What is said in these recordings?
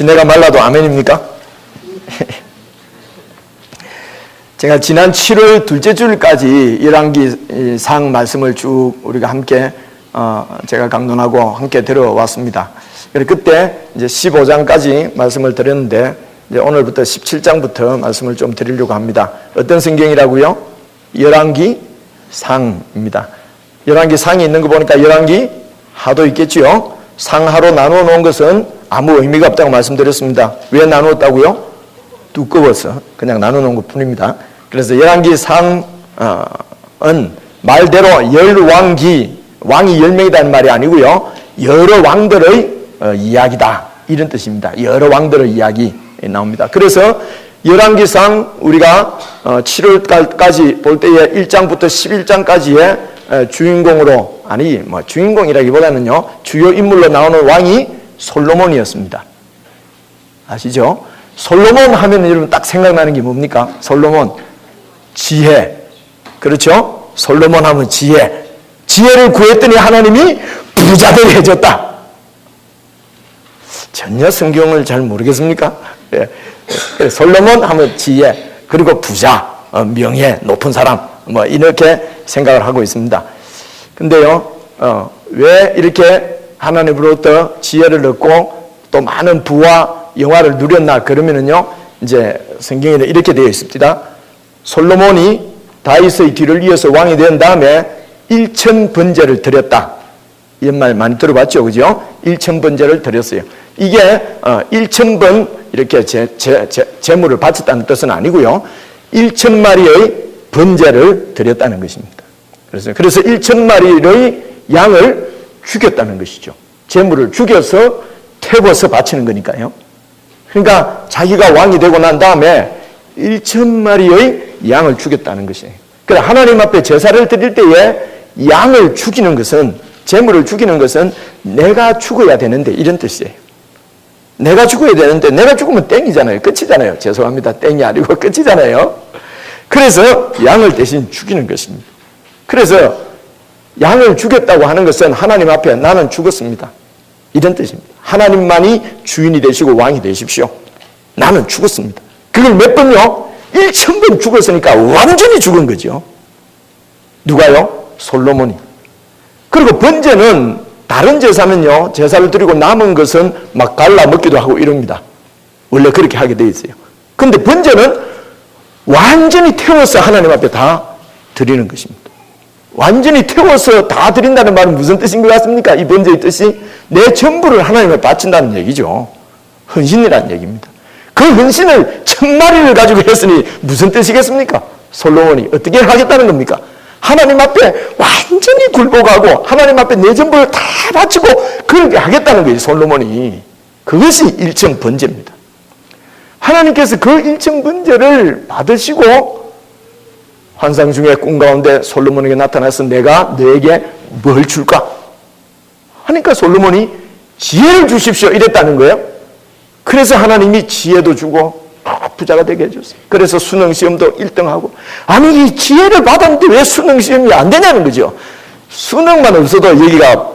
시내가 말라도 아멘입니까? 제가 지난 7월 둘째 주일까지 열왕기상 말씀을 쭉 우리가 함께 제가 강론하고 함께 들어왔습니다. 그때 이제 15장까지 말씀을 드렸는데 이제 오늘부터 17장부터 말씀을 좀 드리려고 합니다. 어떤 성경이라고요? 열왕기상입니다. 열왕기상이 있는 거 보니까 열왕기하도 있겠지요. 상하로 나누어 놓은 것은 아무 의미가 없다고 말씀드렸습니다. 왜 나누었다고요? 두꺼워서 그냥 나누어 놓은 것 뿐입니다. 그래서 열왕기상은 말대로 열왕기, 왕이 10명이라는 말이 아니고요. 여러 왕들의 이야기다, 이런 뜻입니다. 여러 왕들의 이야기 나옵니다. 그래서 열왕기상 우리가 7월까지 볼 때에 1장부터 11장까지의 주인공으로, 아니 주인공이라기보다는요, 주요 인물로 나오는 왕이 솔로몬이었습니다. 아시죠? 솔로몬 하면 여러분 딱 생각나는 게 뭡니까? 솔로몬, 지혜. 그렇죠? 솔로몬 하면 지혜. 지혜를 구했더니 하나님이 부자되게 해줬다. 전혀 성경을 잘 모르겠습니까? 예. 솔로몬 하면 지혜, 그리고 부자, 명예, 높은 사람, 이렇게 생각을 하고 있습니다. 근데요, 왜 이렇게 하나님으로부터 지혜를 얻고 또 많은 부와 영화를 누렸나? 그러면은요, 이제 성경에는 이렇게 되어 있습니다. 솔로몬이 다윗의 뒤를 이어서 왕이 된 다음에 1000번제를 드렸다. 이런 말 많이 들어봤죠, 그죠? 1000번제를 드렸어요. 이게 1000번 이렇게 제물을 바쳤다는 뜻은 아니고요. 1000마리의 번제를 드렸다는 것입니다. 그래서 1000마리의 양을 죽였다는 것이죠. 제물을 죽여서 태워서 바치는 거니까요. 그러니까 자기가 왕이 되고 난 다음에 1000마리의 양을 죽였다는 것이에요. 그래서 하나님 앞에 제사를 드릴 때에 양을 죽이는 것은, 제물을 죽이는 것은 내가 죽어야 되는데, 이런 뜻이에요. 내가 죽어야 되는데, 내가 죽으면 땡이잖아요. 끝이잖아요. 죄송합니다. 땡이 아니고 끝이잖아요. 그래서 양을 대신 죽이는 것입니다. 그래서 양을 죽였다고 하는 것은 하나님 앞에 나는 죽었습니다, 이런 뜻입니다. 하나님만이 주인이 되시고 왕이 되십시오. 나는 죽었습니다. 그걸 몇 번요? 1000번 죽었으니까 완전히 죽은 거죠. 누가요? 솔로몬이. 그리고 번제는 다른 제사는요, 제사를 드리고 남은 것은 막 갈라 먹기도 하고 이럽니다. 원래 그렇게 하게 되어 있어요. 근데 번제는 완전히 태워서 하나님 앞에 다 드리는 것입니다. 완전히 태워서 다 드린다는 말은 무슨 뜻인 것 같습니까? 이 번제의 뜻이 내 전부를 하나님에 바친다는 얘기죠. 헌신이라는 얘기입니다. 그 헌신을 1000마리를 가지고 했으니 무슨 뜻이겠습니까? 솔로몬이 어떻게 하겠다는 겁니까? 하나님 앞에 완전히 굴복하고 하나님 앞에 내 전부를 다 바치고 그렇게 하겠다는 거예요, 솔로몬이. 그것이 1000번제입니다. 하나님께서 그 1000번제를 받으시고 환상 중에 꿈 가운데 솔로몬에게 나타나서 내가 너에게 뭘 줄까? 하니까 솔로몬이 지혜를 주십시오, 이랬다는 거예요. 그래서 하나님이 지혜도 주고 부자가 되게 해줬어요. 그래서 수능시험도 1등하고. 아니, 이 지혜를 받았는데 왜 수능시험이 안 되냐는 거죠. 수능만 없어도 여기가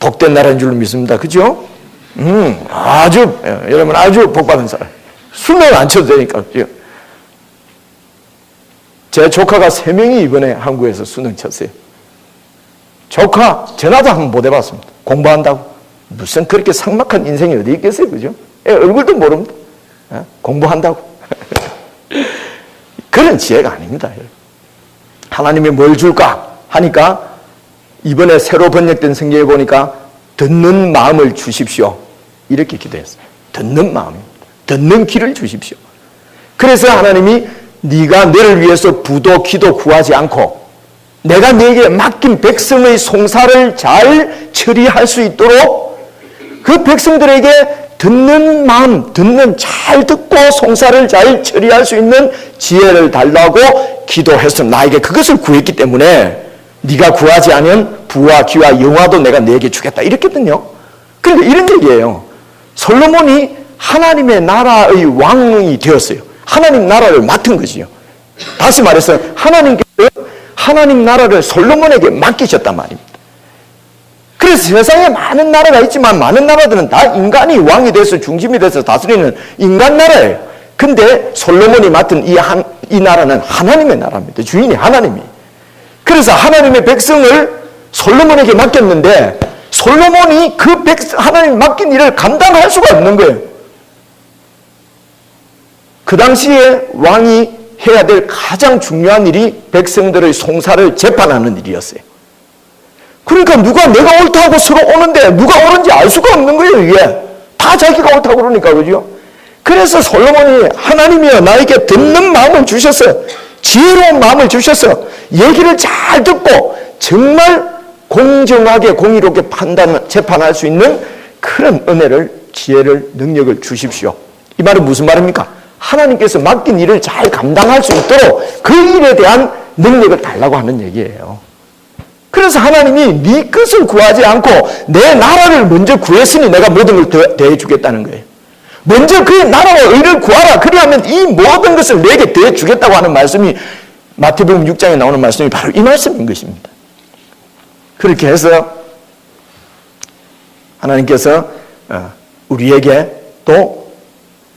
복된 나라인 줄 믿습니다. 그죠? 여러분 아주 복받은 사람. 수능 안 쳐도 되니까. 제 조카가 3명이 이번에 한국에서 수능 쳤어요. 조카, 전화도 한번 못 해봤습니다. 공부한다고. 무슨 그렇게 삭막한 인생이 어디 있겠어요, 그죠? 얼굴도 모릅니다. 공부한다고. 그런 지혜가 아닙니다. 하나님이 뭘 줄까 하니까 이번에 새로 번역된 성경에 보니까 듣는 마음을 주십시오, 이렇게 기도했어요. 듣는 마음입니다. 듣는 귀를 주십시오. 그래서 하나님이 네가 너를 위해서 부도 기도 구하지 않고 내가 네게 맡긴 백성의 송사를 잘 처리할 수 있도록 그 백성들에게 듣는 마음, 잘 듣고 송사를 잘 처리할 수 있는 지혜를 달라고 기도해서 나에게 그것을 구했기 때문에 네가 구하지 않은 부와 귀와 영화도 내가 네게 주겠다, 이랬거든요. 그런데 이런 얘기예요. 솔로몬이 하나님의 나라의 왕이 되었어요. 하나님 나라를 맡은 것이요. 다시 말해서 하나님께서 하나님 나라를 솔로몬에게 맡기셨단 말입니다. 그래서 세상에 많은 나라가 있지만 많은 나라들은 다 인간이 왕이 돼서 중심이 돼서 다스리는 인간 나라예요. 근데 솔로몬이 맡은 이 나라는 하나님의 나라입니다. 주인이 하나님이. 그래서 하나님의 백성을 솔로몬에게 맡겼는데 솔로몬이 하나님 맡긴 일을 감당할 수가 없는 거예요. 그 당시에 왕이 해야 될 가장 중요한 일이 백성들의 송사를 재판하는 일이었어요. 그러니까 누가 내가 옳다고 서로 오는데 누가 옳은지 알 수가 없는 거예요. 이게 다 자기가 옳다고 그러니까. 그죠? 그래서 솔로몬이 하나님이여 나에게 듣는 마음을 주셨어요. 지혜로운 마음을 주셔서 얘기를 잘 듣고 정말 공정하게 공의롭게 재판할 수 있는 그런 은혜를, 지혜를, 능력을 주십시오. 이 말은 무슨 말입니까? 하나님께서 맡긴 일을 잘 감당할 수 있도록 그 일에 대한 능력을 달라고 하는 얘기예요. 그래서 하나님이 네 것을 구하지 않고 내 나라를 먼저 구했으니 내가 모든 걸 대해주겠다는 거예요. 먼저 그 나라와 의를 구하라. 그리하면 이 모든 것을 내게 대해주겠다고 하는 말씀이 마태복음 6장에 나오는 말씀이 바로 이 말씀인 것입니다. 그렇게 해서 하나님께서 우리에게 또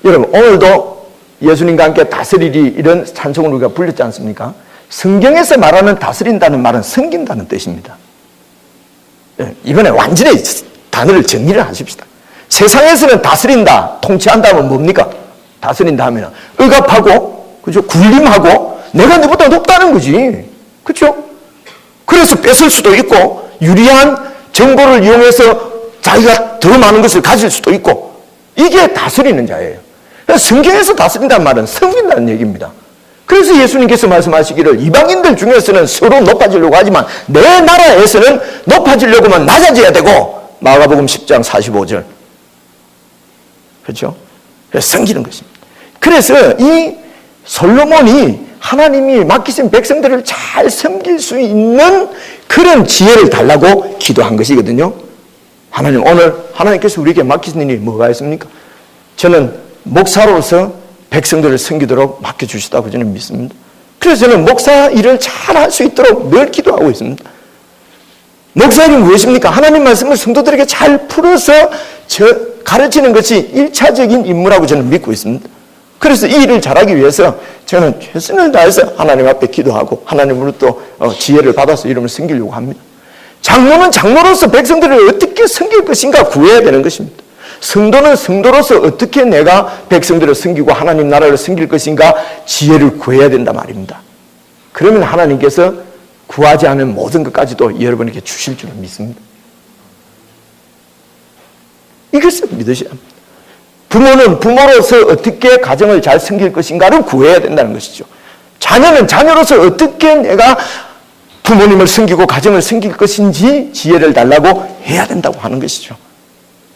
여러분 오늘도 예수님과 함께 다스리리 이런 찬송을 우리가 불렸지 않습니까? 성경에서 말하는 다스린다는 말은 섬긴다는 뜻입니다. 이번에 완전히 단어를 정리를 하십시다. 세상에서는 다스린다, 통치한다 하면 뭡니까? 다스린다 하면 억압하고, 그죠? 군림하고, 내가 너보다 높다는 거지. 그렇죠? 그래서 뺏을 수도 있고, 유리한 정보를 이용해서 자기가 더 많은 것을 가질 수도 있고, 이게 다스리는 자예요. 성경에서 다스린다는 말은 섬긴다는 얘기입니다. 그래서 예수님께서 말씀하시기를 이방인들 중에서는 서로 높아지려고 하지만 내 나라에서는 높아지려고 하면 낮아져야 되고, 마가복음 10장 45절. 그렇죠? 그래서 섬기는 것입니다. 그래서 이 솔로몬이 하나님이 맡기신 백성들을 잘 섬길 수 있는 그런 지혜를 달라고 기도한 것이거든요. 하나님, 오늘 하나님께서 우리에게 맡기신 일이 뭐가 있습니까? 저는 목사로서 백성들을 섬기도록 맡겨주시다고 저는 믿습니다. 그래서 저는 목사 일을 잘 할 수 있도록 늘 기도하고 있습니다. 목사 일은 무엇입니까? 하나님 말씀을 성도들에게 잘 풀어서 가르치는 것이 1차적인 임무라고 저는 믿고 있습니다. 그래서 이 일을 잘하기 위해서 저는 최선을 다해서 하나님 앞에 기도하고 하나님으로부터 지혜를 받아서 이름을 섬기려고 합니다. 장로는 장로로서 백성들을 어떻게 섬길 것인가 구해야 되는 것입니다. 성도는 성도로서 어떻게 내가 백성들을 섬기고 하나님 나라를 섬길 것인가 지혜를 구해야 된단 말입니다. 그러면 하나님께서 구하지 않은 모든 것까지도 여러분에게 주실 줄을 믿습니다. 이것을 믿으셔야 합니다. 부모는 부모로서 어떻게 가정을 잘 섬길 것인가를 구해야 된다는 것이죠. 자녀는 자녀로서 어떻게 내가 부모님을 섬기고 가정을 섬길 것인지 지혜를 달라고 해야 된다고 하는 것이죠.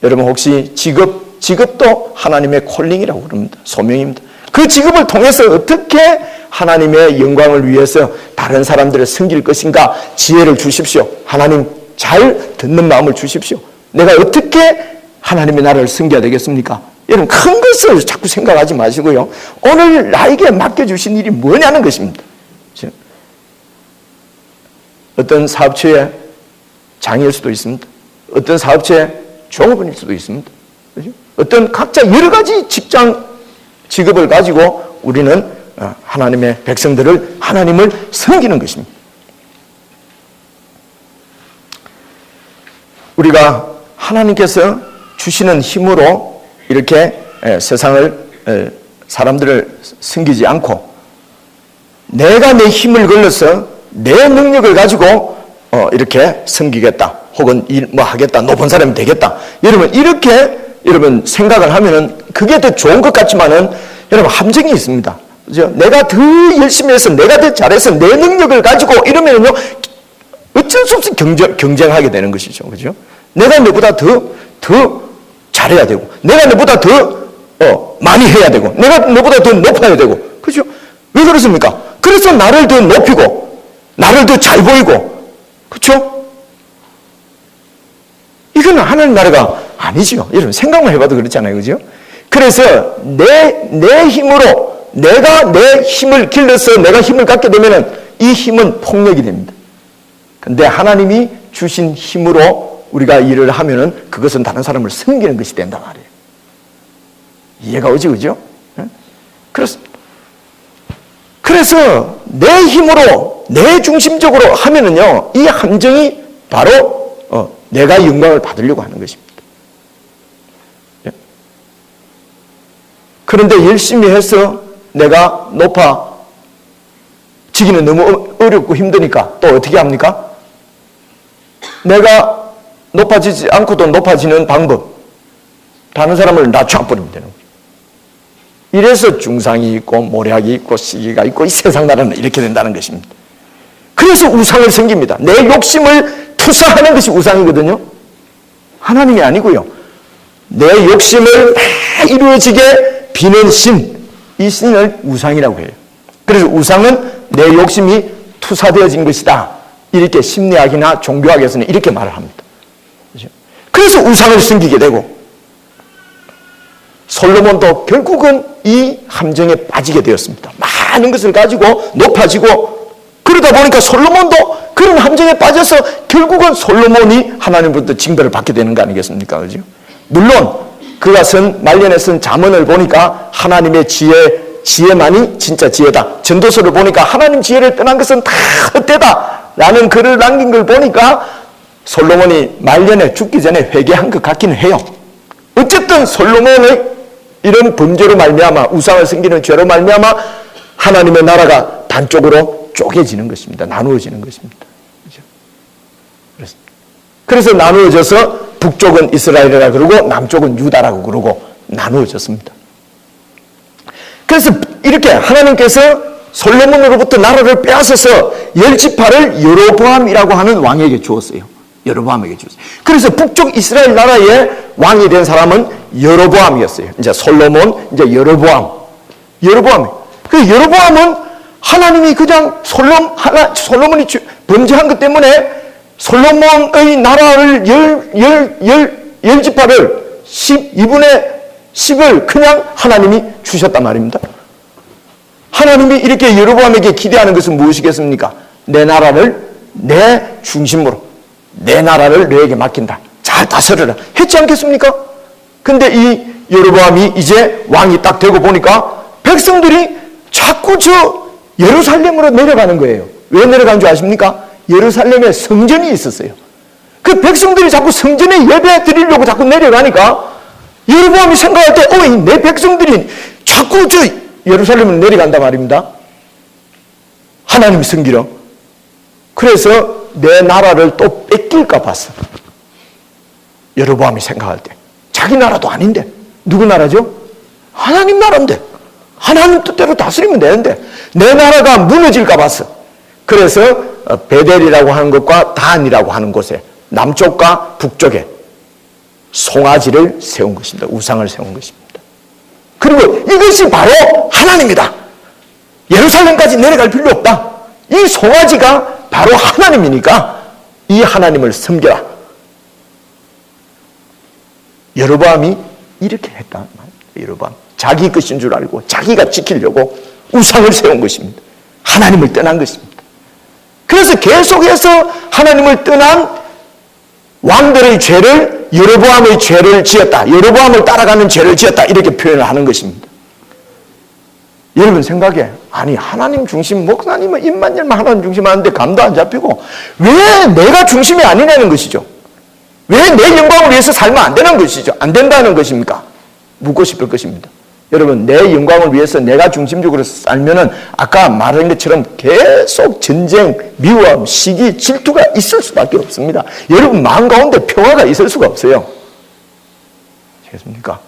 여러분 혹시 직업도 하나님의 콜링이라고 그럽니다. 소명입니다. 그 직업을 통해서 어떻게 하나님의 영광을 위해서 다른 사람들을 섬길 것인가 지혜를 주십시오. 하나님 잘 듣는 마음을 주십시오. 내가 어떻게 하나님의 나라를 섬겨야 되겠습니까? 여러분 큰 것을 자꾸 생각하지 마시고요. 오늘 나에게 맡겨주신 일이 뭐냐는 것입니다. 어떤 사업체의 장일 수도 있습니다. 어떤 사업체의 종업원일 수도 있습니다. 그렇죠? 어떤 각자 여러 가지 직업을 가지고 우리는 하나님의 백성들을 하나님을 섬기는 것입니다. 우리가 하나님께서 주시는 힘으로 이렇게 세상을 사람들을 섬기지 않고 내가 내 힘을 걸러서 내 능력을 가지고 이렇게 섬기겠다 혹은 뭐 하겠다 높은 사람이 되겠다 여러분 이렇게 여러분 생각을 하면은 그게 더 좋은 것 같지만은 여러분 함정이 있습니다. 그죠? 내가 더 열심히 해서 내가 더 잘해서 내 능력을 가지고 이러면은요 어쩔 수 없이 경쟁하게 되는 것이죠. 그죠? 내가 너보다 더 잘해야 되고 내가 너보다 더 많이 해야 되고 내가 너보다 더 높아야 되고 그죠? 왜 그렇습니까? 그래서 나를 더 높이고 나를 더 잘 보이고 그렇죠? 이건 하나님 나라가 아니죠. 여러분 생각만 해봐도 그렇잖아요. 그죠? 그래서 내 힘으로 내가 내 힘을 길러서 내가 힘을 갖게 되면은 이 힘은 폭력이 됩니다. 근데 하나님이 주신 힘으로 우리가 일을 하면은 그것은 다른 사람을 섬기는 것이 된단 말이에요. 이해가 오지, 그죠? 그래서 내 힘으로, 내 중심적으로 하면은요, 이 함정이 바로 내가 영광을 받으려고 하는 것입니다. 그런데 열심히 해서 내가 높아지기는 너무 어렵고 힘드니까 또 어떻게 합니까? 내가 높아지지 않고도 높아지는 방법, 다른 사람을 낮춰버리면 되는 거죠. 이래서 중상이 있고 모략이 있고 시기가 있고 이 세상 나라는 이렇게 된다는 것입니다. 그래서 우상을 섬깁니다. 내 욕심을 투사하는 것이 우상이거든요. 하나님이 아니고요. 내 욕심을 다 이루어지게 비는 신, 이 신을 우상이라고 해요. 그래서 우상은 내 욕심이 투사되어진 것이다. 이렇게 심리학이나 종교학에서는 이렇게 말을 합니다. 그래서 우상을 섬기게 되고, 솔로몬도 결국은 이 함정에 빠지게 되었습니다. 많은 것을 가지고 높아지고, 그러다 보니까 솔로몬도 그런 함정에 빠져서 결국은 솔로몬이 하나님으로부터 징벌을 받게 되는 거 아니겠습니까? 그죠? 물론 그가 쓴 말년에 쓴 잠언을 보니까 하나님의 지혜만이 진짜 지혜다. 전도서를 보니까 하나님 지혜를 떠난 것은 다 헛되다 라는 글을 남긴 걸 보니까 솔로몬이 말년에 죽기 전에 회개한 것 같기는 해요. 어쨌든 솔로몬의 이런 범죄로 말미암아, 우상을 섬기는 죄로 말미암아 하나님의 나라가 반쪽으로 쪼개지는 것입니다. 나누어지는 것입니다. 그래서 나누어져서 북쪽은 이스라엘이라 그러고 남쪽은 유다라고 그러고 나누어졌습니다. 그래서 이렇게 하나님께서 솔로몬으로부터 나라를 빼앗아서 10지파를 여로보암이라고 하는 왕에게 주었어요. 여로보암에게 주었어요. 그래서 북쪽 이스라엘 나라의 왕이 된 사람은 여로보암이었어요. 이제 솔로몬, 이제 여로보암. 그 여로보암은 하나님이 그냥 솔로몬이 범죄한 것 때문에 솔로몬의 나라를 10지파를 12분의 10을 그냥 하나님이 주셨단 말입니다. 하나님이 이렇게 여로보암에게 기대하는 것은 무엇이겠습니까? 내 나라를 내 중심으로, 내 나라를 너에게 맡긴다. 잘 다스려라. 했지 않겠습니까? 근데 이 여로보암이 이제 왕이 딱 되고 보니까 백성들이 자꾸 저 예루살렘으로 내려가는 거예요. 왜 내려간 줄 아십니까? 예루살렘에 성전이 있었어요. 그 백성들이 자꾸 성전에 예배 드리려고 자꾸 내려가니까 여로보암이 생각할 때, 내 백성들이 자꾸 저 예루살렘으로 내려간단 말입니다. 하나님 섬기러. 그래서 내 나라를 또 뺏길까 봤어. 여로보암이 생각할 때. 자기 나라도 아닌데. 누구 나라죠? 하나님 나라인데. 하나님 뜻대로 다스리면 되는데. 내 나라가 무너질까 봤어. 그래서 베델이라고 하는 것과 단이라고 하는 곳에 남쪽과 북쪽에 송아지를 세운 것입니다. 우상을 세운 것입니다. 그리고 이것이 바로 하나님이다. 예루살렘까지 내려갈 필요 없다. 이 송아지가 바로 하나님이니까 이 하나님을 섬겨라. 여로보암이 이렇게 했다. 여로보암. 자기 것인 줄 알고 자기가 지키려고 우상을 세운 것입니다. 하나님을 떠난 것입니다. 그래서 계속해서 하나님을 떠난 왕들의 죄를 여로보암의 죄를 지었다. 여로보암을 따라가는 죄를 지었다. 이렇게 표현을 하는 것입니다. 여러분 생각에 아니 하나님 중심 목사님은 입만 열면 하나님 중심 하는데 감도 안 잡히고 왜 내가 중심이 아니냐는 것이죠. 왜 내 영광을 위해서 살면 안 되는 것이죠. 안 된다는 것입니까? 묻고 싶을 것입니다. 여러분 내 영광을 위해서 내가 중심적으로 살면은 아까 말한 것처럼 계속 전쟁, 미움, 시기, 질투가 있을 수밖에 없습니다. 여러분 마음 가운데 평화가 있을 수가 없어요. 아시겠습니까?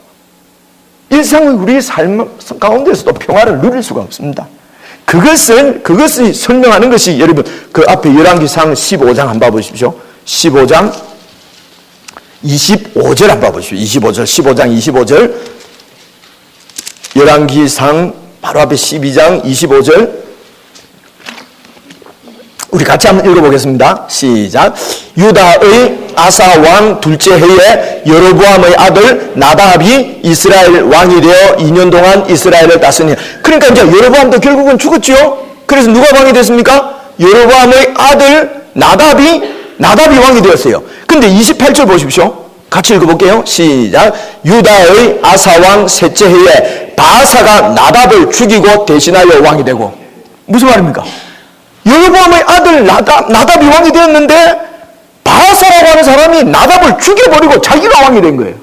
일상의 우리의 삶 가운데서도 평화를 누릴 수가 없습니다. 그것을 설명하는 것이 여러분 그 앞에 열왕기상 15장 한번 봐보십시오. 15장 25절 한번 봐보십시오. 25절, 15장 25절. 열왕기상 바로 앞에 12장 25절 우리 같이 한번 읽어보겠습니다. 시작. 유다의 아사 왕 둘째 해에 여로보암의 아들 나답이 이스라엘 왕이 되어 2년 동안 이스라엘을 다스리니. 그러니까 이제 여로보암도 결국은 죽었죠. 그래서 누가 왕이 됐습니까? 여로보암의 아들 나답이 나답이 왕이 되었어요. 근데 28절 보십시오. 같이 읽어볼게요. 시작. 유다의 아사왕 셋째 해에 바사가 나답을 죽이고 대신하여 왕이 되고. 무슨 말입니까? 여로보암의 아들 나답이 왕이 되었는데 바사라고 하는 사람이 나답을 죽여버리고 자기가 왕이 된 거예요.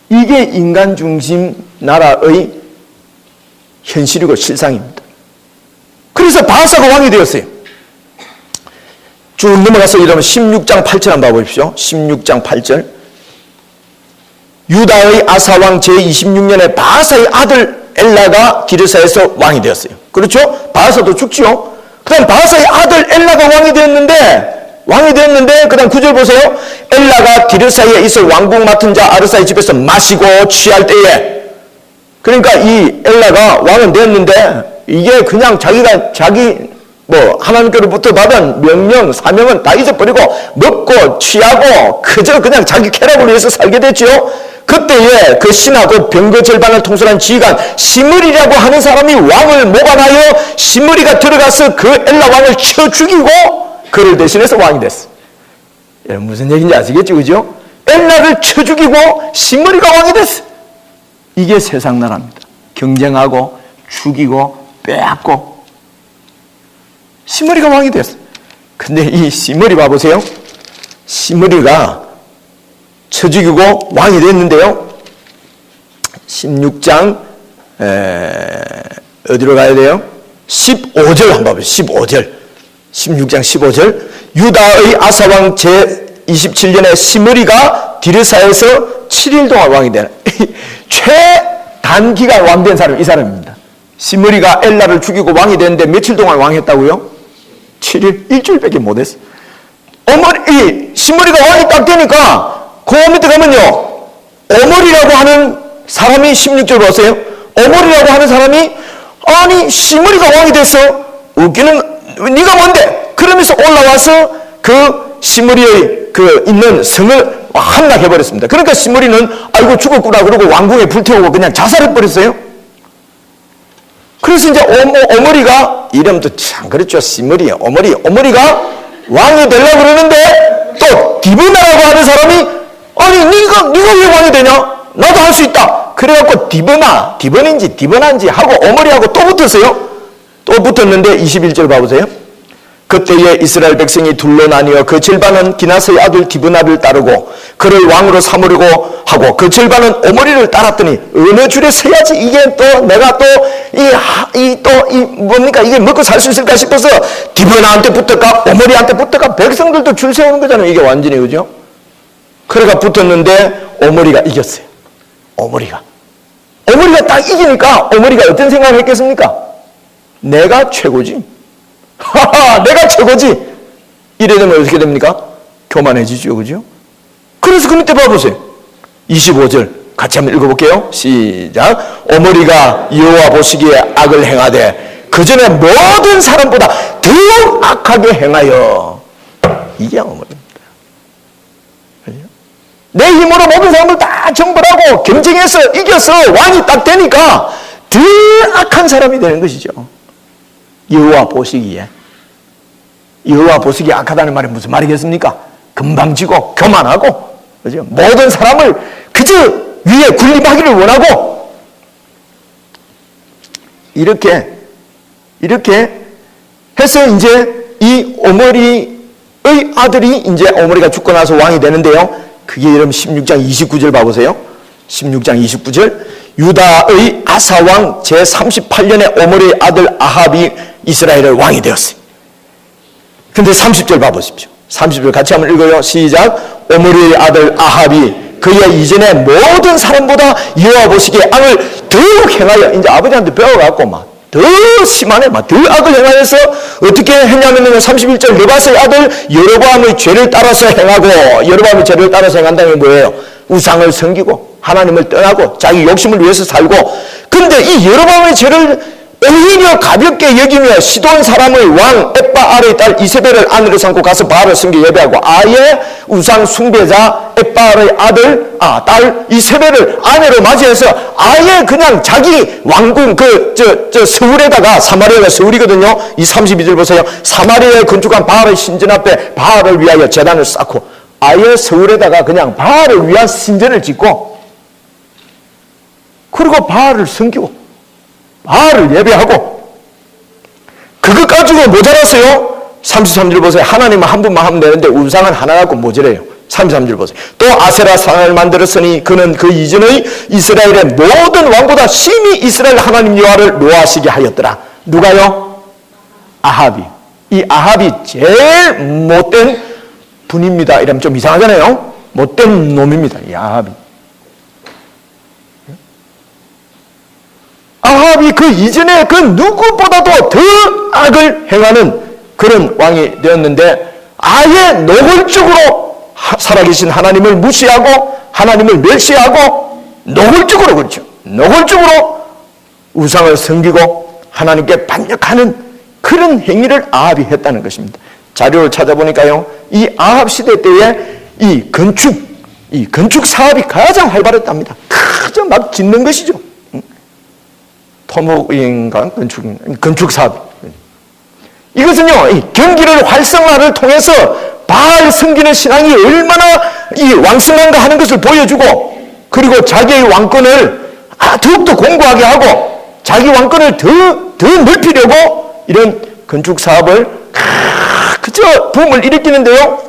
이게 인간 중심 나라의 현실이고 실상입니다. 그래서 바사가 왕이 되었어요. 쭉 넘어가서 이러면 16장 8절 한번 봐보십시오. 16장 8절. 유다의 아사왕 제26년에 바사의 아들 엘라가 디르사에서 왕이 되었어요. 그렇죠? 바사도 죽지요. 그 다음 바사의 아들 엘라가 왕이 되었는데 그 다음 9절 보세요. 엘라가 디르사에 있어 왕궁 맡은 자 아르사의 집에서 마시고 취할 때에, 그러니까 이 엘라가 왕은 되었는데 이게 그냥 자기 하나님께로부터 받은 명령, 사명은 다 잊어버리고 먹고 취하고 그저 그냥 자기 쾌락을 위해서 살게 됐지요. 그때에 그 신하고 병거 절반을 통솔한 지휘관 시므리라고 하는 사람이 왕을 모반하여 시므리가 들어가서 그 엘라 왕을 쳐 죽이고 그를 대신해서 왕이 됐어. 여러분 무슨 얘기인지 아시겠죠? 그죠? 엘라를 쳐 죽이고 시므리가 왕이 됐어. 이게 세상 나라입니다. 경쟁하고 죽이고 빼앗고 시므리가 왕이 됐어. 근데 이 시므리 봐보세요. 시므리가 쳐 죽이고 왕이 됐는데요. 16장 어디로 가야 돼요? 15절 한번 봐보세요. 15절. 16장 15절. 유다의 아사왕 제27년에 시므리가 디르사에서 7일 동안 왕이 되는 최단기간 왕된 사람이 이 사람입니다. 시므리가 엘라를 죽이고 왕이 됐는데 며칠 동안 왕했다고요? 7일, 일주일밖에 못했어. 시므리가 왕이 딱 되니까 그 밑에 가면요, 오므리라고 하는 사람이 16절 보세요. 오므리라고 하는 사람이 아니 시므리가 왕이 됐어. 웃기는 네가 뭔데? 그러면서 올라와서 그 시므리의 그 있는 성을 함락해버렸습니다. 그러니까 시므리는 아이고 죽었구나 그러고 왕궁에 불태우고 그냥 자살해버렸어요. 그래서 이제 오므리가 이름도 참 그렇죠. 시므리, 오므리가 왕이 되려고 그러는데 또 디브나라고 하는 사람이 아니 네가 왜 왕이 되냐? 나도 할 수 있다. 그래갖고 디브나인지 하고 오므리하고 또 붙었어요. 또 붙었는데 21절 봐보세요. 그때에 이스라엘 백성이 둘로 나뉘어 그 절반은 기나스의 아들 디브나를 따르고 그를 왕으로 삼으려고 하고 그 절반은 오므리를 따랐더니 어느 줄에 서야지 이게 또 내가 또 뭡니까 이게 먹고 살 수 있을까 싶어서 디브나한테 붙을까 오므리한테 붙을까 백성들도 줄 세우는 거잖아요. 이게 완전히. 그죠? 그래가 붙었는데 오므리가 이겼어요. 오므리가 딱 이기니까 오므리가 어떤 생각을 했겠습니까? 내가 최고지. 내가 최고지. 이래 되면 어떻게 됩니까? 교만해지죠. 그죠? 그래서 그 밑에 봐보세요. 25절 같이 한번 읽어볼게요. 시작. 오므리가 여호와 보시기에 악을 행하되 그 전에 모든 사람보다 더 악하게 행하여. 이게 오므리입니다. 내 힘으로 모든 사람을 다 정벌하고 경쟁해서 이겨서 왕이 딱 되니까 더 악한 사람이 되는 것이죠. 여호와 보시기에 악하다는 말이 무슨 말이겠습니까? 금방지고 교만하고, 그죠? 모든 사람을 그저 위에 군림하기를 원하고, 이렇게 해서 이제 이 오므리의 아들이 이제 오므리가 죽고 나서 왕이 되는데요. 그게 여러분 16장 29절 봐보세요. 16장 29절. 유다의 아사왕 제38년에 오므리의 아들 아합이 이스라엘의 왕이 되었어요. 근데 30절 봐보십시오. 30절 같이 한번 읽어요. 시작. 오므리의 아들 아합이 그의 이전에 모든 사람보다 여호와 보시기에 악을 더욱 행하여, 이제 아버지한테 배워갖고 막 더 심하네. 막 더 악을 행하여서 어떻게 했냐면 31절 느바스의 아들 여로보암의 죄를 따라서 행하고, 여로보암의 죄를 따라서 행한다는 게 뭐예요? 우상을 섬기고 하나님을 떠나고 자기 욕심을 위해서 살고. 근데 이 여로보암의 죄를 오히려 가볍게 여기며 시돈 사람의 왕 에바알의 딸 이세벨을 아내로 삼고 가서 바알을 섬겨 예배하고 아예 우상 숭배자 햇바알의 딸 이세벨을 아내로 맞이해서 아예 그냥 자기 왕궁 서울에다가, 사마리아가 서울이거든요. 이 32절 보세요. 사마리아에 건축한 바알의 신전 앞에 바알을 위하여 제단을 쌓고, 아예 서울에다가 그냥 바알을 위한 신전을 짓고, 그리고 바알을 섬기고 바알을 예배하고, 그것 가지고 모자랐어요. 33절 보세요. 하나님은 한 분만 하면 되는데 우상은 하나 갖고 모자라요. 33절 보세요. 또 아세라 상을 만들었으니 그는 그 이전의 이스라엘의 모든 왕보다 심히 이스라엘 하나님 여호와를 노하시게 하였더라. 누가요? 아합이. 이 아합이 제일 못된 분입니다. 이러면 좀 이상하잖아요. 못된 놈입니다. 이 아합이. 아합이 그 이전에 그 누구보다도 더 악을 행하는 그런 왕이 되었는데, 아예 노골적으로 살아계신 하나님을 무시하고 하나님을 멸시하고, 노골적으로, 그렇죠, 노골적으로 우상을 섬기고 하나님께 반역하는 그런 행위를 아합이 했다는 것입니다. 자료를 찾아보니까요, 이 아합 시대 때에 이 건축 사업이 가장 활발했답니다. 그저 막 짓는 것이죠. 토목인가 건축 사업. 이것은요, 이 경기를 활성화를 통해서 바알 섬기는 신앙이 얼마나 이 왕성한가 하는 것을 보여주고, 그리고 자기의 왕권을 더욱더 공고하게 하고 자기 왕권을 더 넓히려고 이런 건축 사업을 그저 붐을 일으키는데요,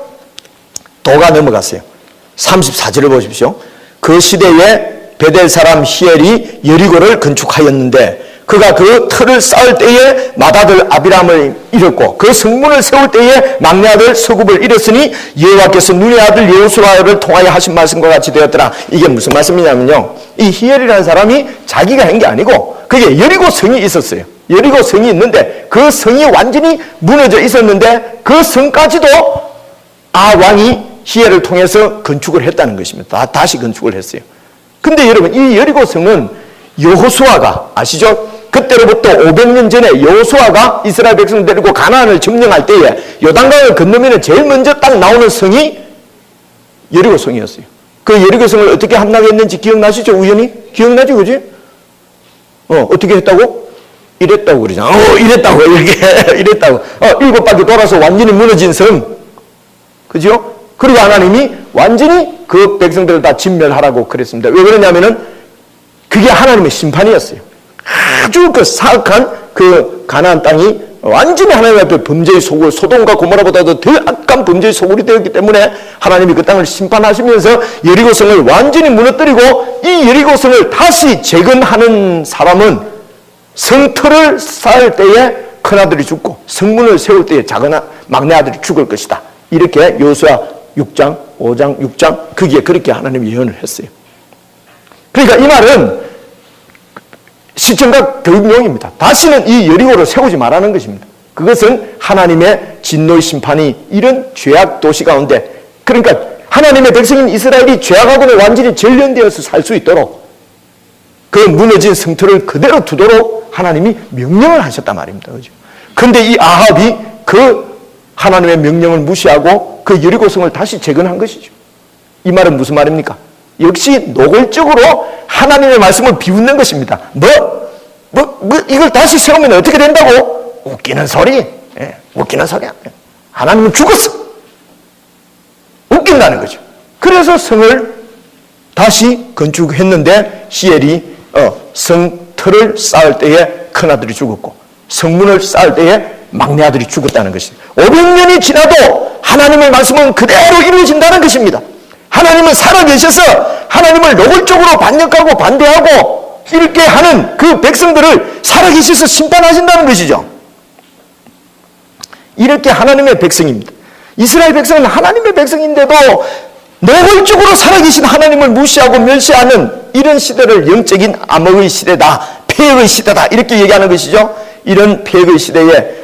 도가 넘어갔어요. 34절을 보십시오. 그 시대에 베델 사람 히엘이 여리고를 건축하였는데, 그가 그 틀을 쌓을 때에 맏아들 아비람을 잃었고 그 성문을 세울 때에 막내 아들 서굽을 잃었으니 여호와께서 눈의 아들 여호수아를 통하여 하신 말씀과 같이 되었더라. 이게 무슨 말씀이냐면요, 이 히엘이라는 사람이 자기가 한 게 아니고 그게 여리고 성이 있었어요. 여리고 성이 있는데 그 성이 완전히 무너져 있었는데 그 성까지도 왕이 히엘을 통해서 건축을 했다는 것입니다. 다시 건축을 했어요. 근데 여러분, 이 여리고 성은 여호수아가 아시죠? 그때로부터 500년 전에 여호수아가 이스라엘 백성을 데리고 가나안을 점령할 때에 요단강을 건너면 제일 먼저 딱 나오는 성이 여리고 성이었어요. 그 여리고 성을 어떻게 함락했는지 기억나시죠? 우연히? 기억나죠? 그지? 어떻게 했다고? 이랬다고 그러잖아. 이랬다고, 이렇게. 이랬다고. 7바퀴 돌아서 완전히 무너진 성. 그죠? 그리고 하나님이 완전히 그 백성들을 다 진멸하라고 그랬습니다. 왜 그러냐면은 그게 하나님의 심판이었어요. 아주 그 사악한 그 가나안 땅이 완전히 하나님 앞에 범죄의 소굴, 소돔과 고모라보다도 더 악한 범죄의 소굴이 되었기 때문에 하나님이 그 땅을 심판하시면서 여리고성을 완전히 무너뜨리고, 이 여리고성을 다시 재건하는 사람은 성터를 쌓을 때에 큰아들이 죽고 성문을 세울 때에 막내 아들이 죽을 것이다. 이렇게 여호수아 6장, 5장, 6장 거기에 그렇게 하나님이 예언을 했어요. 그러니까 이 말은 시청각 교육용입니다. 다시는 이 여리고를 세우지 말라는 것입니다. 그것은 하나님의 진노의 심판이 이런 죄악 도시 가운데, 그러니까 하나님의 백성인 이스라엘이 죄악하고는 완전히 전련되어서 살 수 있도록 그 무너진 성터를 그대로 두도록 하나님이 명령을 하셨단 말입니다. 그죠? 그런데 이 아합이 그 하나님의 명령을 무시하고 그 여리고성을 다시 재건한 것이죠. 이 말은 무슨 말입니까? 역시 노골적으로 하나님의 말씀을 비웃는 것입니다. 이걸 다시 세우면 어떻게 된다고? 웃기는 소리. 웃기는 소리야. 하나님은 죽었어. 웃긴다는 거죠. 그래서 성을 다시 건축했는데 히엘이 성터를 쌓을 때에 큰아들이 죽었고 성문을 쌓을 때에 막내 아들이 죽었다는 것입니다. 500년이 지나도 하나님의 말씀은 그대로 이루어진다는 것입니다. 하나님은 살아계셔서 하나님을 노골적으로 반역하고 반대하고 이렇게 하는 그 백성들을 살아계셔서 심판하신다는 것이죠. 이렇게 하나님의 백성입니다. 이스라엘 백성은 하나님의 백성인데도 노골적으로 살아계신 하나님을 무시하고 멸시하는 이런 시대를 영적인 암흑의 시대다, 폐역의 시대다 이렇게 얘기하는 것이죠. 이런 폐역의 시대에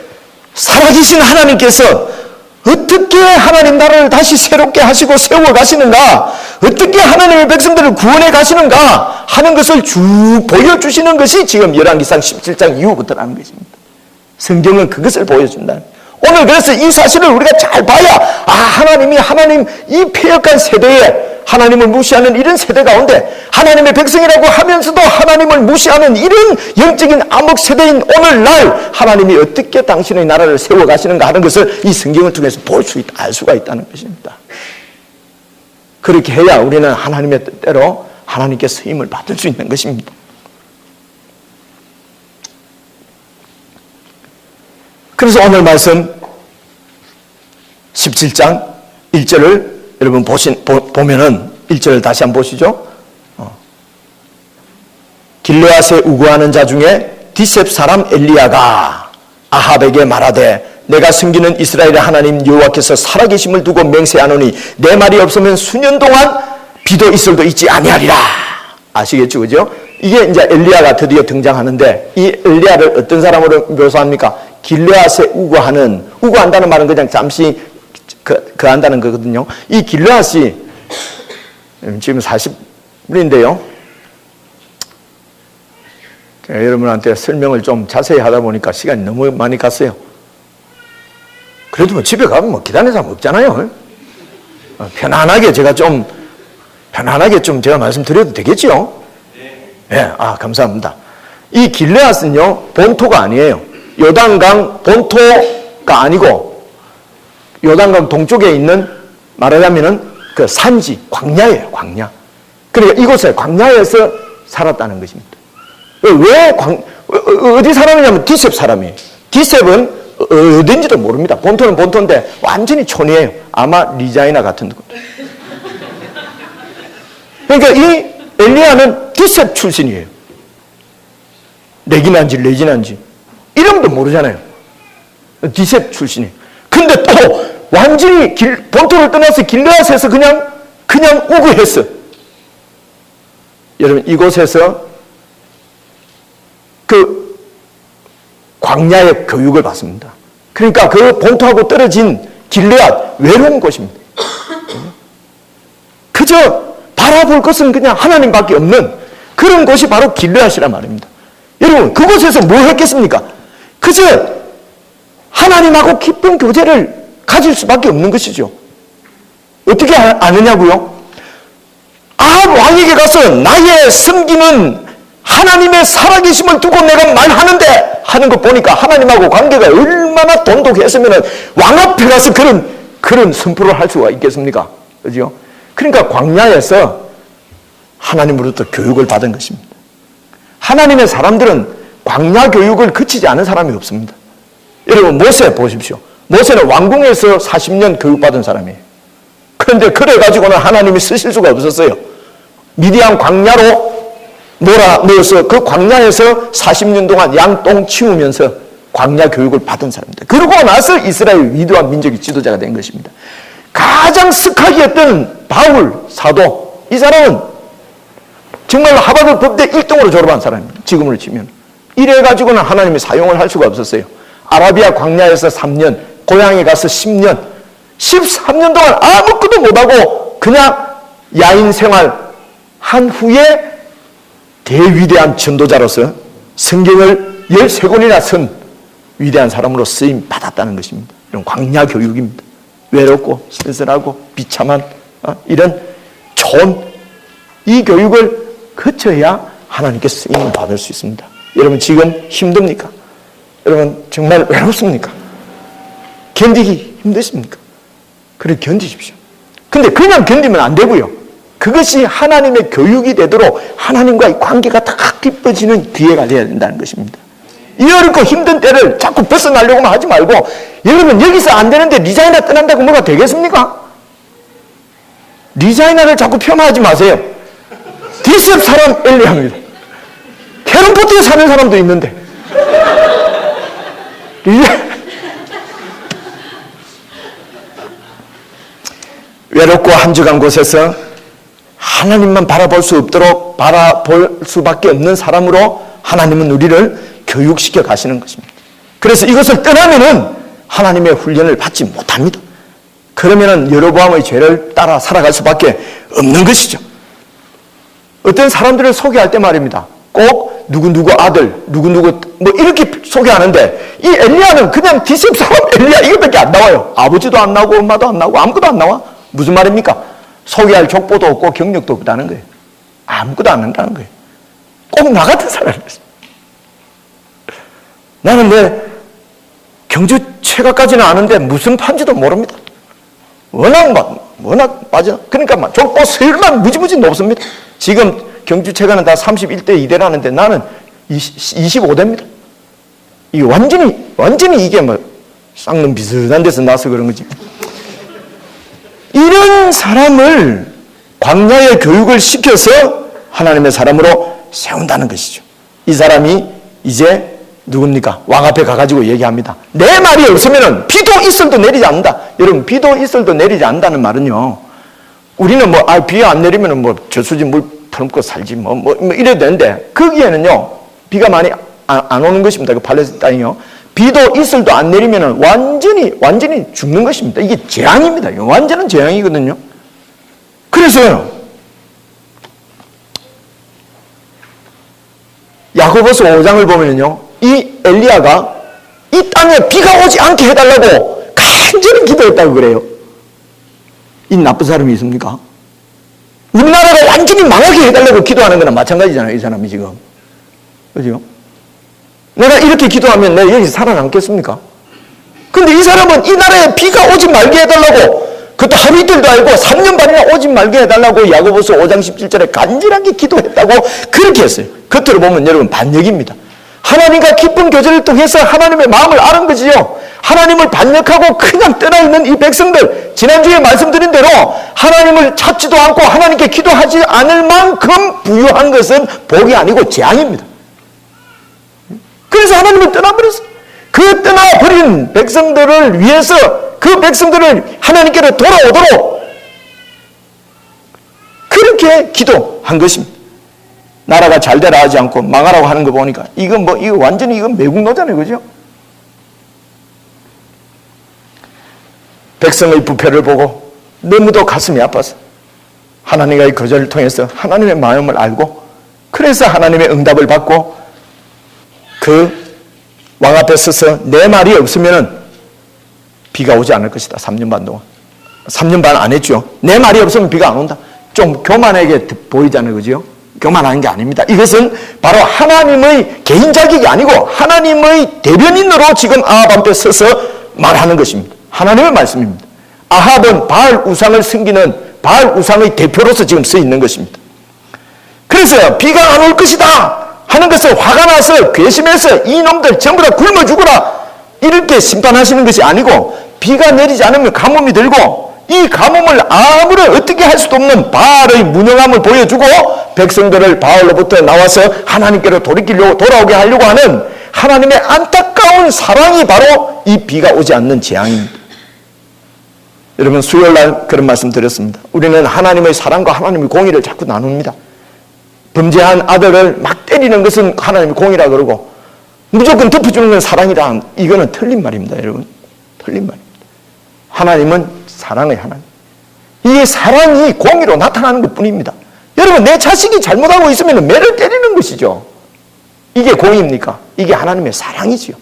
살아계신 하나님께서 어떻게 하나님 나라를 다시 새롭게 하시고 세워 가시는가, 어떻게 하나님의 백성들을 구원해 가시는가 하는 것을 쭉 보여주시는 것이 지금 열왕기상 17장 이후부터라는 것입니다. 성경은 그것을 보여준다. 오늘 그래서 이 사실을 우리가 잘 봐야 하나님 이 폐역한 세대에 하나님을 무시하는 이런 세대 가운데 하나님의 백성이라고 하면서도 하나님을 무시하는 이런 영적인 암흑 세대인 오늘날 하나님이 어떻게 당신의 나라를 세워가시는가 하는 것을 이 성경을 통해서 볼 수 있다, 알 수가 있다는 것입니다. 그렇게 해야 우리는 하나님의 뜻대로 하나님께 쓰임을 받을 수 있는 것입니다. 그래서 오늘 말씀 17장 1절을 여러분 보면은 1절을 다시 한번 보시죠. 길르앗에 우거하는 자 중에 디셉 사람 엘리야가 아합에게 말하되 내가 숨기는 이스라엘의 하나님 여호와께서 살아계심을 두고 맹세하노니 내 말이 없으면 수년 동안 비도 이슬도 있지 아니하리라. 아시겠죠, 그죠? 이게 이제 엘리야가 드디어 등장하는데 이 엘리야를 어떤 사람으로 묘사합니까? 길르앗에 우거한다는 말은 그냥 잠시 한다는 거거든요. 이 길르앗이 지금 40분인데요. 여러분한테 설명을 좀 자세히 하다 보니까 시간이 너무 많이 갔어요. 그래도 뭐 집에 가면 뭐 기다리는 사람 없잖아요. 편안하게 제가 좀 제가 말씀드려도 되겠죠? 네, 감사합니다. 이 길르앗은요, 본토가 아니에요. 요단강 본토가 아니고, 요단강 동쪽에 있는, 말하자면은 그 산지, 광야예요, 광야. 그러니까 이곳에 광야에서 살았다는 것입니다. 어디 사람이냐면 디셉 사람이에요. 디셉은 어딘지도 모릅니다. 본토는 본토인데 완전히 촌이에요. 아마 리자이나 같은 곳. 그러니까 이 엘리야는 디셉 출신이에요. 레지난지 이름도 모르잖아요. 디셉 출신이에요. 근데 또 완전히 본토를 떠나서 길르앗에서 그냥 우거했어. 여러분, 이곳에서 그 광야의 교육을 받습니다. 그러니까 그 본토하고 떨어진 길르앗, 외로운 곳입니다. 그저 바라볼 것은 그냥 하나님밖에 없는 그런 곳이 바로 길르앗이란 말입니다. 여러분, 그곳에서 뭘 했겠습니까? 그저 하나님하고 깊은 교제를 가질 수밖에 없는 것이죠. 어떻게 아느냐고요? 아합 왕에게 가서 나의 섬기는 하나님의 살아계심을 두고 내가 말하는데 하는 거 보니까 하나님하고 관계가 얼마나 돈독했으면 왕 앞에 가서 그런 선포를 할 수가 있겠습니까? 그죠? 그러니까 광야에서 하나님으로부터 교육을 받은 것입니다. 하나님의 사람들은 광야 교육을 거치지 않은 사람이 없습니다. 여러분, 모세 보십시오. 모세는 왕궁에서 40년 교육받은 사람이에요. 그런데 그래가지고는 하나님이 쓰실 수가 없었어요. 미디안 광야로 몰아넣어서 그 광야에서 40년 동안 양똥 치우면서 광야 교육을 받은 사람입니다. 그러고 나서 이스라엘 위대한 민족의 지도자가 된 것입니다. 가장 스카기였던 바울 사도, 이 사람은 정말 하버드 법대 1등으로 졸업한 사람입니다. 지금으로 치면. 이래가지고는 하나님이 사용을 할 수가 없었어요. 아라비아 광야에서 3년, 고향에 가서 10년, 13년 동안 아무것도 못하고 그냥 야인 생활 한 후에 대위대한 전도자로서 성경을 13권이나 쓴 위대한 사람으로 쓰임 받았다는 것입니다. 이런 광야 교육입니다. 외롭고 쓸쓸하고 비참한 이런 이 교육을 거쳐야 하나님께 쓰임을 받을 수 있습니다. 여러분, 지금 힘듭니까? 여러분, 정말 외롭습니까? 견디기 힘드십니까? 그래, 견디십시오. 근데 그냥 견디면 안 되고요. 그것이 하나님의 교육이 되도록 하나님과의 관계가 더 깊어지는 기회가 되어야 된다는 것입니다. 이 어렵고 힘든 때를 자꾸 벗어나려고만 하지 말고, 여러분, 여기서 안 되는데 리자이나 떠난다고 뭐가 되겠습니까? 리자이나를 자꾸 폄하하지 마세요. 디셉 사람 엘리야입니다. 헤론포트에 사는 사람도 있는데. 외롭고 한적한 곳에서 하나님만 바라볼 수 없도록 바라볼 수밖에 없는 사람으로 하나님은 우리를 교육시켜 가시는 것입니다. 그래서 이것을 떠나면은 하나님의 훈련을 받지 못합니다. 그러면은 여로보암의 죄를 따라 살아갈 수밖에 없는 것이죠. 어떤 사람들을 소개할 때 말입니다. 꼭 누구누구 아들, 누구누구 뭐 이렇게 소개하는데 이 엘리야는 그냥 디셉 사람 엘리야 이것밖에 안 나와요. 아버지도 안 나오고 엄마도 안 나오고 아무것도 안 나와. 무슨 말입니까? 소개할 족보도 없고 경력도 없다는 거예요. 아무것도 안 한다는 거예요. 꼭 나 같은 사람이었어요. 나는 내 경주 최가까지는 아는데 무슨 판지도 모릅니다. 워낙 맞아. 그러니까 족보 수익만 무지무지 높습니다. 지금 경주 최가는 다 31대 2대라는데 나는 25대입니다. 이게 완전히 이게 쌍놈 비슷한 데서 나서 그런 거지. 이런 사람을 광야의 교육을 시켜서 하나님의 사람으로 세운다는 것이죠. 이 사람이 이제 누굽니까? 왕 앞에 가가지고 얘기합니다. 내 말이 없으면 비도 이슬도 내리지 않는다. 여러분, 비도 이슬도 내리지 않는다는 말은요, 우리는 비 안 내리면 저수지 물 퍼먹고 살지 이래도 되는데, 거기에는요 비가 많이 안 오는 것입니다. 그 팔레스타인 땅이요, 비도 이슬도 안 내리면 완전히 죽는 것입니다. 이게 재앙입니다. 완전한 재앙이거든요. 그래서요, 야고보서 5장을 보면요, 이 엘리야가 이 땅에 비가 오지 않게 해달라고 간절히 기도했다고 그래요. 이 나쁜 사람이 있습니까? 우리나라가 완전히 망하게 해달라고 기도하는 거나 마찬가지잖아요. 이 사람이 지금. 그죠? 내가 이렇게 기도하면 내가 여기 살아남겠습니까? 근데 이 사람은 이 나라에 비가 오지 말게 해달라고, 그것도 하루 이틀도 아니고 3년 반이나 오지 말게 해달라고 야고보서 5장 17절에 간절하게 기도했다고 그렇게 했어요. 겉으로 보면 여러분 반역입니다. 하나님과 깊은 교제를 통해서 하나님의 마음을 아는 거지요. 하나님을 반역하고 그냥 떠나 있는 이 백성들, 지난주에 말씀드린 대로 하나님을 찾지도 않고 하나님께 기도하지 않을 만큼 부유한 것은 복이 아니고 재앙입니다. 그래서 하나님을 떠나버렸어요. 그 떠나버린 백성들을 위해서 그 백성들을 하나님께로 돌아오도록 그렇게 기도한 것입니다. 나라가 잘 되라 하지 않고 망하라고 하는 거 보니까 이거 완전히 매국노잖아요. 그죠? 백성의 부패를 보고 너무도 가슴이 아파서 하나님과의 거절을 통해서 하나님의 마음을 알고, 그래서 하나님의 응답을 받고 그 왕 앞에 서서 내 말이 없으면은 비가 오지 않을 것이다. 3년 반 동안. 3년 반 안 했죠. 내 말이 없으면 비가 안 온다. 좀 교만하게 보이잖아요. 그죠? 교만한 게 아닙니다. 이것은 바로 하나님의 개인 자격이 아니고 하나님의 대변인으로 지금 아합 앞에 서서 말하는 것입니다. 하나님의 말씀입니다. 아합은 바알 우상을 섬기는 바알 우상의 대표로서 지금 서 있는 것입니다. 그래서 비가 안 올 것이다 하는 것을 화가 나서 괘씸해서 이놈들 전부 다 굶어 죽어라 이렇게 심판하시는 것이 아니고, 비가 내리지 않으면 가뭄이 들고 이 가뭄을 아무런 어떻게 할 수도 없는 바알의 무능함을 보여주고 백성들을 바알로부터 나와서 하나님께로 돌아오게 하려고 하는 하나님의 안타까운 사랑이 바로 이 비가 오지 않는 재앙입니다. 여러분, 수요일날 그런 말씀 드렸습니다. 우리는 하나님의 사랑과 하나님의 공의를 자꾸 나눕니다. 범죄한 아들을 막 때리는 것은 하나님의 공의라 그러고 무조건 덮어주는 건 사랑이다. 이거는 틀린 말입니다. 여러분, 틀린 말입니다. 하나님은 사랑의 하나님. 이 사랑이 공의로 나타나는 것뿐입니다. 여러분, 내 자식이 잘못하고 있으면 매를 때리는 것이죠. 이게 공의입니까? 이게 하나님의 사랑이지요.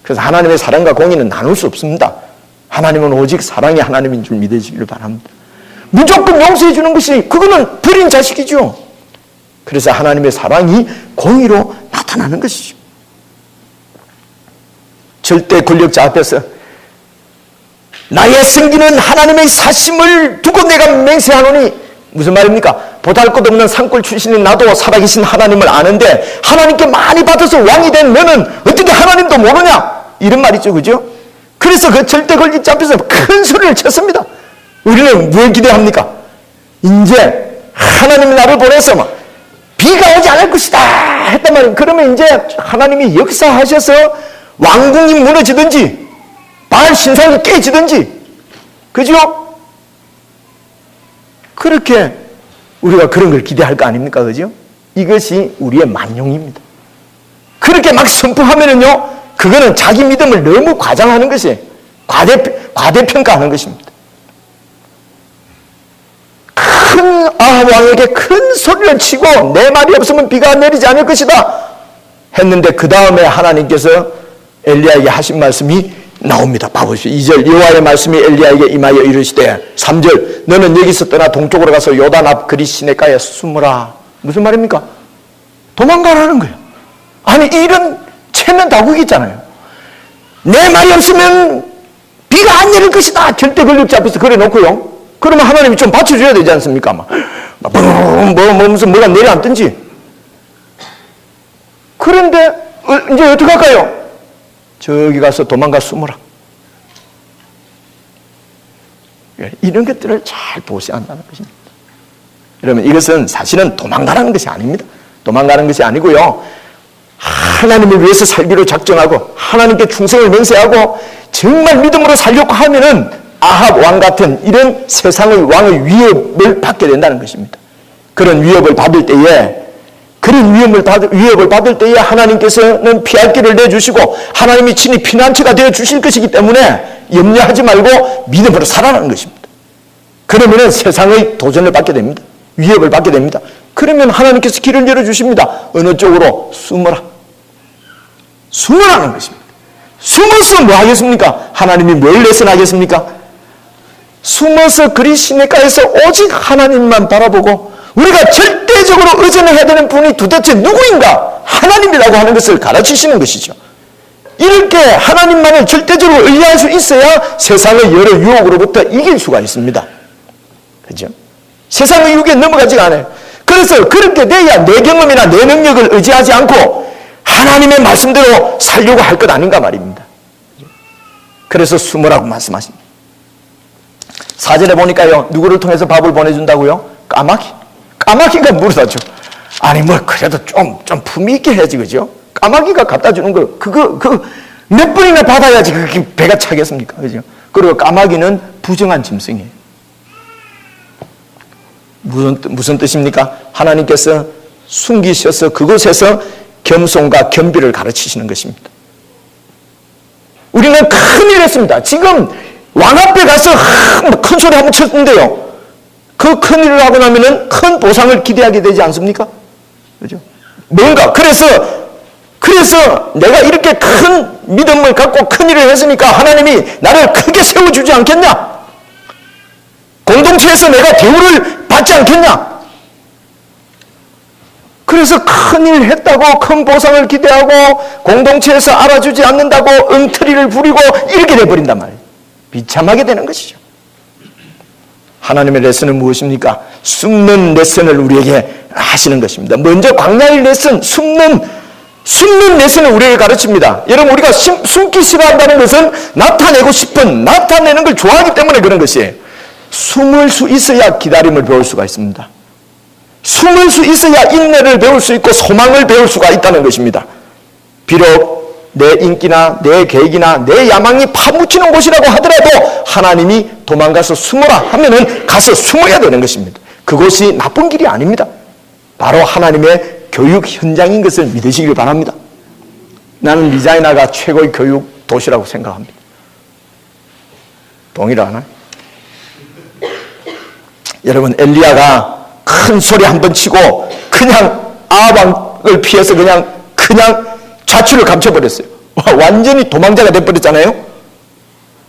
그래서 하나님의 사랑과 공의는 나눌 수 없습니다. 하나님은 오직 사랑의 하나님인 줄 믿으시기를 바랍니다. 무조건 용서해 주는 것이 그거는 버린 자식이죠. 그래서 하나님의 사랑이 공의로 나타나는 것이죠. 절대 권력자 앞에서 나의 승기는 하나님의 사심을 두고 내가 맹세하노니, 무슨 말입니까? 보잘것없는 산골 출신인 나도 살아계신 하나님을 아는데 하나님께 많이 받아서 왕이 된 너는 어떻게 하나님도 모르냐? 이런 말이죠. 그죠? 그래서 그 절대 권력자 앞에서 큰 소리를 쳤습니다. 우리는 뭘 기대합니까? 이제 하나님이 나를 보내서 비가 오지 않을 것이다 했단 말이에요. 그러면 이제 하나님이 역사하셔서 왕궁이 무너지든지 바알 신상이 깨지든지, 그죠? 그렇게 우리가 그런 걸 기대할 거 아닙니까? 그죠? 이것이 우리의 만용입니다. 그렇게 막 선포하면은요, 그거는 자기 믿음을 너무 과장하는 것이에요. 과대평가하는 것입니다. 큰 아합 왕에게 큰 소리를 치고 내 말이 없으면 비가 내리지 않을 것이다 했는데, 그 다음에 하나님께서 엘리야에게 하신 말씀이 나옵니다. 봐보십시오. 2절 여호와의 말씀이 엘리야에게 임하여 이르시되 3절 너는 여기서 떠나 동쪽으로 가서 요단 앞 그리 시내가에 숨으라. 무슨 말입니까? 도망가라는 거예요. 아니 이런 체면 다국이 있잖아요. 내 말이 없으면 비가 안 내릴 것이다. 절대 권력자 앞에서 그래 놓고요. 그러면 하나님이 좀 받쳐줘야 되지 않습니까? 무슨 뭐가 내려앉든지. 그런데 이제 어떻게 할까요? 저기 가서 도망가 숨어라. 이런 것들을 잘 보셔야 한다는 것입니다. 여러분 이것은 사실은 도망가라는 것이 아닙니다. 도망가는 것이 아니고요. 하나님을 위해서 살기로 작정하고 하나님께 충성을 맹세하고 정말 믿음으로 살려고 하면은 아합 왕 같은 이런 세상의 왕의 위협을 받게 된다는 것입니다. 그런 위협을 받을 때에 위협을 받을 때에 하나님께서는 피할 길을 내주시고 하나님이 친히 피난처가 되어 주실 것이기 때문에 염려하지 말고 믿음으로 살아가는 것입니다. 그러면 세상의 도전을 받게 됩니다. 위협을 받게 됩니다. 그러면 하나님께서 길을 열어주십니다. 어느 쪽으로? 숨어라. 숨으라는 것입니다. 숨어서 뭐 하겠습니까? 하나님이 뭘 레슨하겠습니까? 숨어서 그리 시내가에서 오직 하나님만 바라보고 우리가 절대적으로 의존해야 되는 분이 도대체 누구인가? 하나님이라고 하는 것을 가르치시는 것이죠. 이렇게 하나님만을 절대적으로 의지할 수 있어야 세상의 여러 유혹으로부터 이길 수가 있습니다. 그죠? 세상의 유혹에 넘어가지가 않아요. 그래서 그렇게 돼야 내 경험이나 내 능력을 의지하지 않고 하나님의 말씀대로 살려고 할 것 아닌가 말입니다. 그래서 숨으라고 말씀하십니다. 4절에 보니까요, 누구를 통해서 밥을 보내준다고요? 까마귀가 물어다죠. 아니 뭐 그래도 좀 품위 있게 해야지, 그죠? 까마귀가 갖다 주는 거 그거 몇 번이나 받아야지 그게 배가 차겠습니까, 그죠? 그리고 까마귀는 부정한 짐승이에요. 무슨 뜻입니까? 하나님께서 숨기셔서 그곳에서 겸손과 겸비를 가르치시는 것입니다. 우리는 큰일 했습니다. 지금 왕 앞에 가서 큰 소리 한번 쳤는데요, 그 큰 일을 하고 나면은 큰 보상을 기대하게 되지 않습니까? 그죠? 뭔가 그래서 내가 이렇게 큰 믿음을 갖고 큰 일을 했으니까 하나님이 나를 크게 세워주지 않겠냐? 공동체에서 내가 대우를 받지 않겠냐? 그래서 큰 일 했다고 큰 보상을 기대하고 공동체에서 알아주지 않는다고 엉터리를 부리고 이렇게 돼버린단 말이에요. 비참하게 되는 것이죠. 하나님의 레슨은 무엇입니까? 숨는 레슨을 우리에게 하시는 것입니다. 먼저 광야의 레슨, 숨는 레슨을 우리에게 가르칩니다. 여러분, 우리가 숨기 싫어한다는 것은 나타내는 걸 좋아하기 때문에 그런 것이에요. 숨을 수 있어야 기다림을 배울 수가 있습니다. 숨을 수 있어야 인내를 배울 수 있고 소망을 배울 수가 있다는 것입니다. 비록 내 인기나 내 계획이나 내 야망이 파묻히는 곳이라고 하더라도 하나님이 도망가서 숨어라 하면은 가서 숨어야 되는 것입니다. 그것이 나쁜 길이 아닙니다. 바로 하나님의 교육 현장인 것을 믿으시길 바랍니다. 나는 리자이나가 최고의 교육 도시라고 생각합니다. 동의하나요? 여러분, 엘리야가 큰 소리 한번 치고 그냥 아합왕을 피해서 그냥 좌초를 감춰버렸어요. 완전히 도망자가 돼버렸잖아요.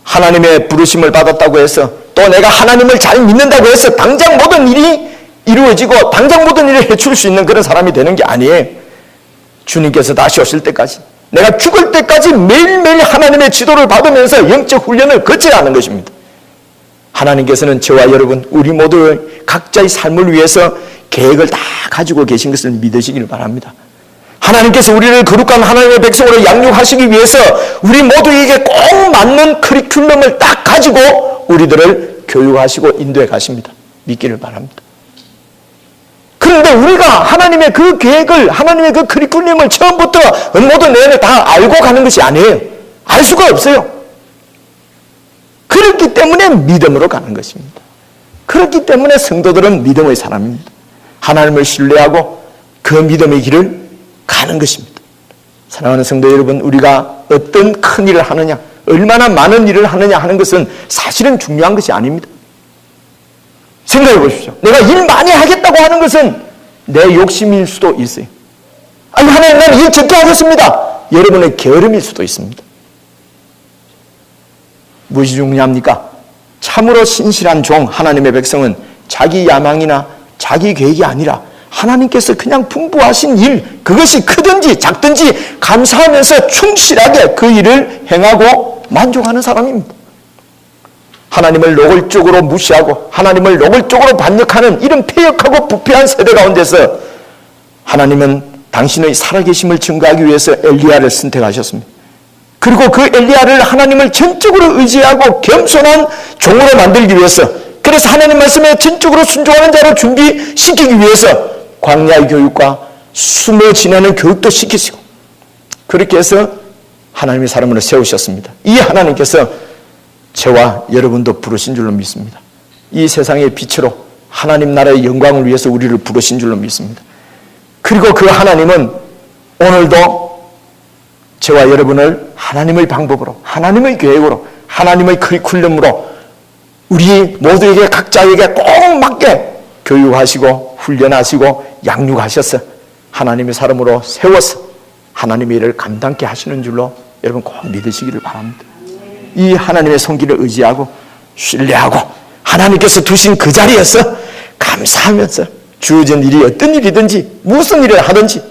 하나님의 부르심을 받았다고 해서 또 내가 하나님을 잘 믿는다고 해서 당장 모든 일이 이루어지고 당장 모든 일을 해줄 수 있는 그런 사람이 되는 게 아니에요. 주님께서 다시 오실 때까지, 내가 죽을 때까지 매일매일 하나님의 지도를 받으면서 영적 훈련을 거쳐야 하는 것입니다. 하나님께서는 저와 여러분, 우리 모두의 각자의 삶을 위해서 계획을 다 가지고 계신 것을 믿으시길 바랍니다. 하나님께서 우리를 거룩한 하나님의 백성으로 양육하시기 위해서 우리 모두에게 꼭 맞는 커리큘럼을 딱 가지고 우리들을 교육하시고 인도해 가십니다. 믿기를 바랍니다. 그런데 우리가 하나님의 그 계획을, 하나님의 그 커리큘럼을 처음부터 모든 내내 다 알고 가는 것이 아니에요. 알 수가 없어요. 그렇기 때문에 믿음으로 가는 것입니다. 그렇기 때문에 성도들은 믿음의 사람입니다. 하나님을 신뢰하고 그 믿음의 길을 가는 것입니다. 사랑하는 성도 여러분, 우리가 어떤 큰 일을 하느냐, 얼마나 많은 일을 하느냐 하는 것은 사실은 중요한 것이 아닙니다. 생각해 보십시오. 내가 일 많이 하겠다고 하는 것은 내 욕심일 수도 있어요. 아니, 하나님, 나는 일 적게 하겠습니다. 여러분의 게으름일 수도 있습니다. 무엇이 중요합니까? 참으로 신실한 종 하나님의 백성은 자기 야망이나 자기 계획이 아니라 하나님께서 그냥 분부하신 일, 그것이 크든지 작든지 감사하면서 충실하게 그 일을 행하고 만족하는 사람입니다. 하나님을 노골적으로 무시하고 하나님을 노골적으로 반역하는 이런 패역하고 부패한 세대 가운데서 하나님은 당신의 살아계심을 증거하기 위해서 엘리야를 선택하셨습니다. 그리고 그 엘리야를 하나님을 전적으로 의지하고 겸손한 종으로 만들기 위해서, 그래서 하나님 말씀에 전적으로 순종하는 자로 준비시키기 위해서 광야의 교육과 숨어 지내는 교육도 시키시고, 그렇게 해서 하나님의 사람으로 세우셨습니다. 이 하나님께서 저와 여러분도 부르신 줄로 믿습니다. 이 세상의 빛으로 하나님 나라의 영광을 위해서 우리를 부르신 줄로 믿습니다. 그리고 그 하나님은 오늘도 저와 여러분을 하나님의 방법으로, 하나님의 계획으로, 하나님의 커리큘럼으로 우리 모두에게 각자에게 꼭 맞게 교육하시고 훈련하시고 양육하셔서 하나님의 사람으로 세워서 하나님의 일을 감당케 하시는 줄로 여러분 꼭 믿으시기를 바랍니다. 이 하나님의 손길을 의지하고 신뢰하고 하나님께서 두신 그 자리에서 감사하면서 주어진 일이 어떤 일이든지 무슨 일을 하든지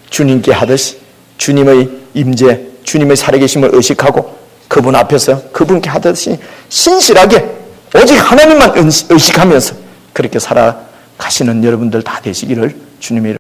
주님께 하듯이 주님의 임재, 주님의 살아계심을 의식하고 그분 앞에서 그분께 하듯이 신실하게 오직 하나님만 의식하면서 그렇게 살아가시는 여러분들 다 되시기를 주님의 이름으로